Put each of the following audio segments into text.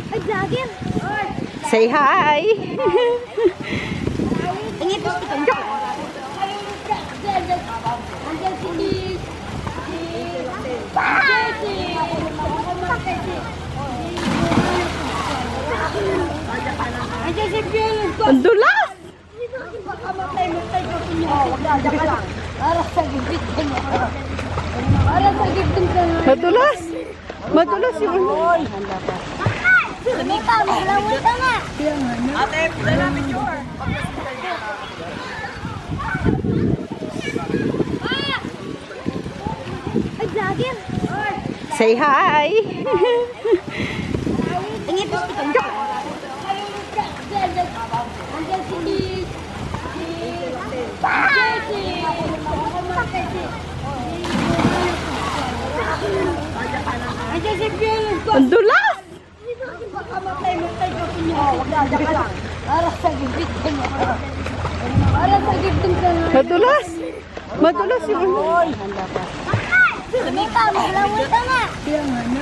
Ay, vlogger! Say hi! Ingit mo si Kanjo! Andiyan si Liz! Andiyan si Bill! Ang dulas! Baka matay-matay ka po niya. Huwag na, ka lang. Para sa gigit ka niya. Para sa gigit ka niya. Madulas! Madulas yung ano. Sumika, maglaway ka nga. Ate, pula namin yun. Ay, vlogger! Say hi! Ingit mo si Kanjo! Andiyan si Liz! Andiyan si Bill! Ang dulas! Baka matay-matay ka po niya. Huwag na, ka lang. Para sa gigit ka niya. Para sa gigit ka niya. Madulas! Madulas yung ano. Sumika, maglaway ka nga.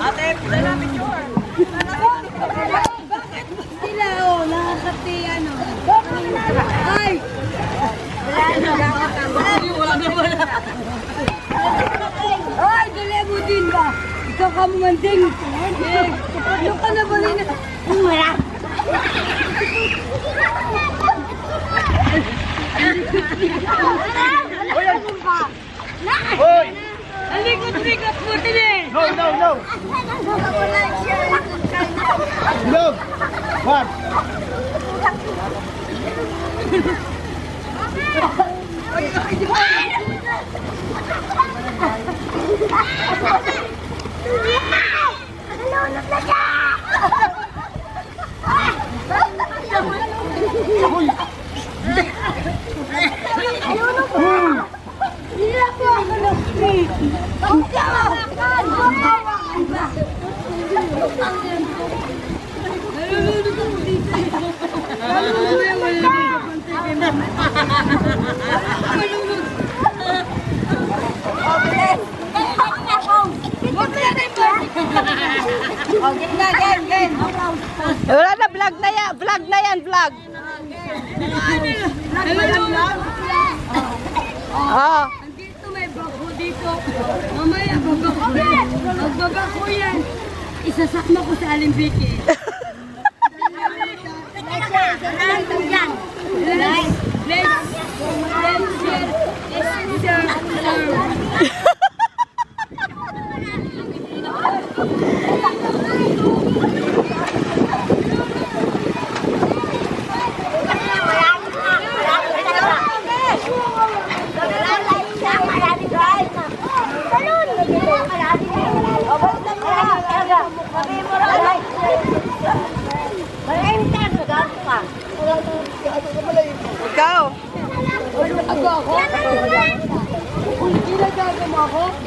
Ate, pula namin yun. Bakit sila, nakakati, Ay! Wala na wala. Ay, dali mo din ba? Ikaw ka manding. Ano ka na ba rin? Wala. Hoy! Alikot-likot mo din eh. No, no, no! No! What? Wala na, vlog na yan! Vlog na yan, vlog! Oo. Dito may bako dito. Mamaya magbaga ko yan. Isasakma ko sa alimbiki. Ikaw!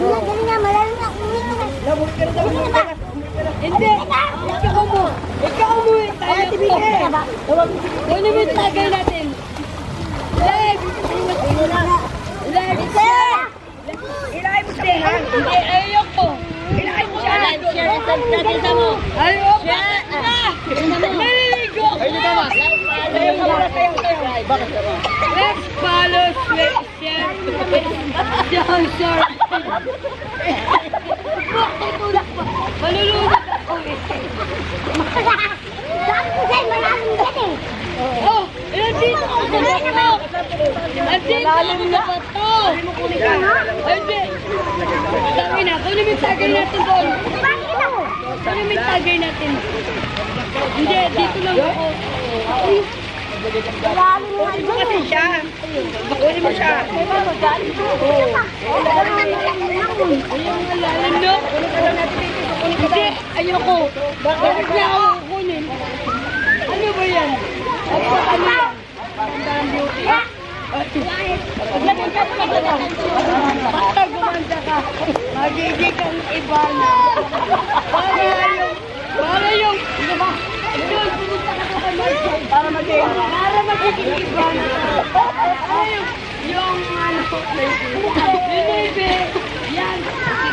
Dali nga, malalim na. Hindi. Ikaw mo. Ikaw mo. Ano mo tagay natin? Leg! Leg! Ilay mo siya. Hindi, ayoko. Ilay mo siya. Ayoko. Naliligo. Let's follow sweatshirt. Dancer. Malulunod ako Oh, nandito ako sa bako. Nandito ako sa bato. Hindi. Sabi na, kunin mo yung tagay natin doon. Kunin mo yung tagay natin. Hindi, dito lang ako. Kunin mo kasi siya. Kunin mo siya. Ayun, malalim no? Hindi, ayoko. Bakit niya ako kukunin? Ano ba yan? Ano yan? Ang beauty. Basta gumanda ka, magiging kang iba na. Para yung, doon, pumunta ka sa Marshall. Para magiging iba na. Yung, yun, baby, yan,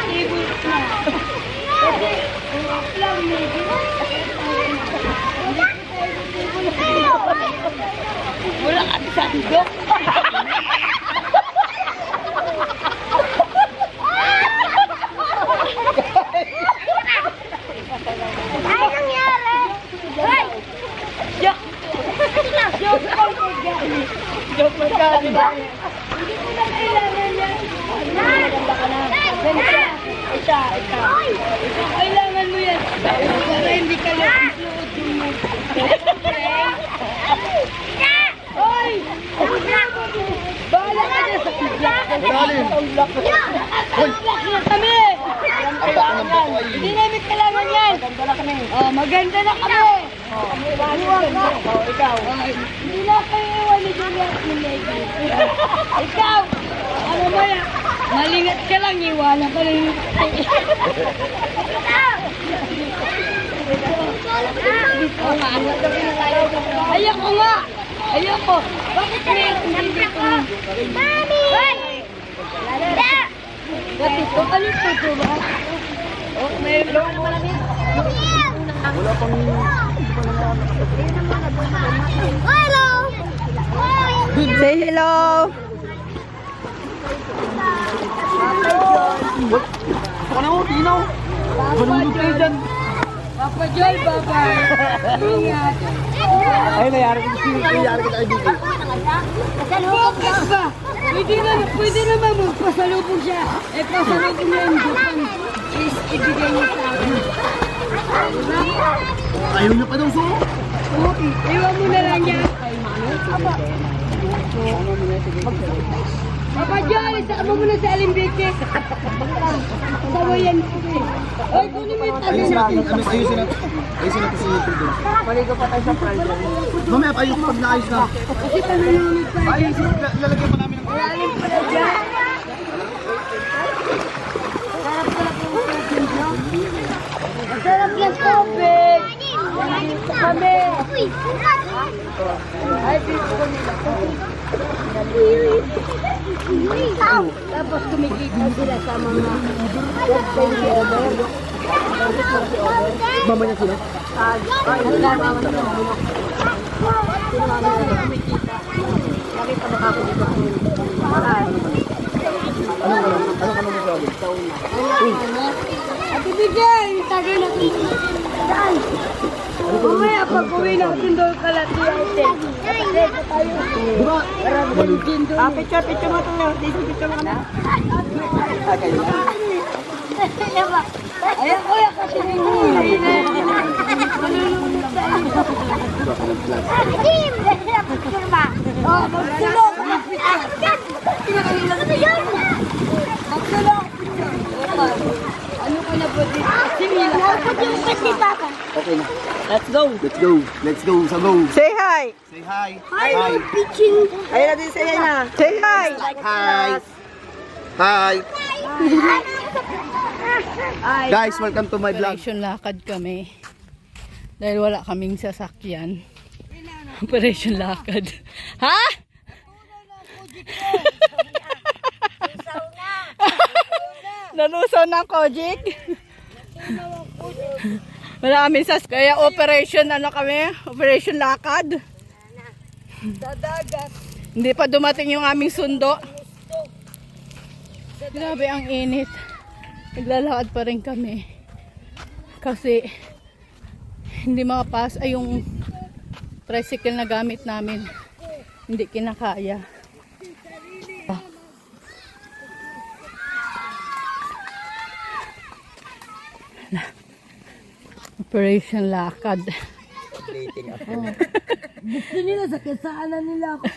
table na. Wala kami sandok. Ay, nangyari? Hoy! Joke lang po dyan. Joke lang ka. Hindi ko na kailangan yan. Maganda ka na. Isa. Kailangan mo yan. Para hindi ka lang isuot mo. Hoy! Bahala ka na sa black. Black na kami. Hindi namin kailangan yan. Oh, maganda na kami. Ikaw. Hindi na kayo iwan ni Juliet ni Megan. Ikaw. Ano mo yan? Malingat ka lang, iwanan ka lang. Ayoko nga. Ayoko. Bakit meron hindi ko? Mami! Lada! Gatito, ano ito ba? Oh, meron mo lang yun. Hello! Say hello. Papa Joy, bye-bye. Ingat. Ay, nangyari ko kay Vicky. Focus ba? Pwede naman magpasalubong siya. Eh, pasalubong niya yung Japan. Please, ibigay niya sa akin. Ayaw niya pa daw so. Iwan mo na lang yan. Papa Joy, sama mo na sa Alimbike. Sama yan. Ay, kunin mo yung tabi natin. Ayusin natin si YouTube doon. Maligo pa tayo sa private. Mamaya, ayos pag naayos na. Kasi panununod pa. Ayos, lalagyan pa namin ng Malalim pa na dyan. Sarap yung tubig. Dito kami. Ay, dito kami. Tapos kumikita sila sa mga mama niya sila. Ano mo sabi? At ibigay, tagay natin. Saan? Mamaya pag uwi natin doon kalati natin. Dito tayo. Diba? Picture mo ito. Dito picture mo kami. Ayan kuya kasi may huli na. Malulunod sa iyo. Team! Picture ba? Oh, magsulok. Magsulok. Magsulok. Ano ka na po dito? Sige, Nakapot yung pati papa. Okay na. Let's go. Let's go sa go. Say hi. Say hi. Hi, pitching. Ayun na din say hi na. Say hi. Hi. Hi. Guys, welcome to my vlog. Operation lakad kami. Dahil wala kaming sasakyan. Operation lakad. Ha? Nalusaw na ang Kojik. Wala kaming sasakyan. Kaya operation ano kami? Operation lakad. Dadagat. Hindi pa dumating yung aming sundo. Grabe ang init. Naglalakad pa rin kami. Kasi hindi makapas ay yung tricycle na gamit namin. Hindi kinakaya. Operation lakad. Gusto nila sa kasaanan nila ako.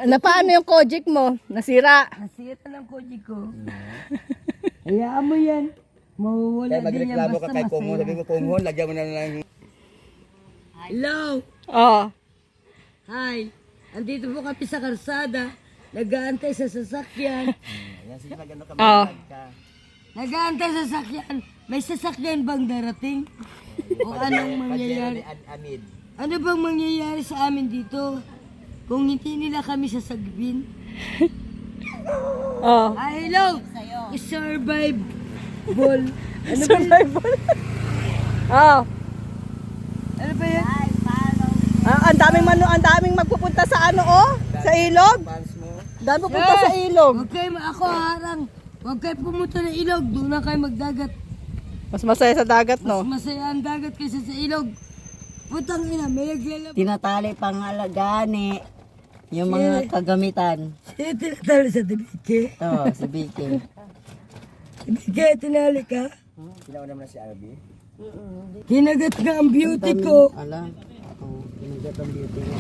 Napaano yung Kojik mo? Nasira. Nasira ng kotse ko. Hayaan mo yan. Mawawala din yan basta masaya. Sabi mo Kunghon, lagyan mo na lang. Hello! Oh. Hi! Andito po kami sa karsada. Nag-aantay sa sasakyan. Oh. Nag-aantay sa sasakyan. May sasakyan bang darating? O anong mangyayari? Ano bang mangyayari sa amin dito? Kung hindi nila kami sasagbin? Oh. Hello! Survive! Ball. Ano ba yun? Survival. Oh. Ano ba yan? Ang dami ang daming magpupunta sa ano, oh? Sa ilog. Dami pupunta sa ilog. Okay, ako harang. Huwag kayo pumunta ng ilog. Doon na kayo magdagat. Mas masaya sa dagat, no? Masaya ang dagat kaysa sa ilog. Putang ina, may naglalabas. Tinatali pang alagani yung mga kagamitan. Sino tinatalo sa tibike? Oo, si Vicky. Tibike, tinali ka? Kinagat nga ang beauty ko. Ala, kinagat ang beauty niya.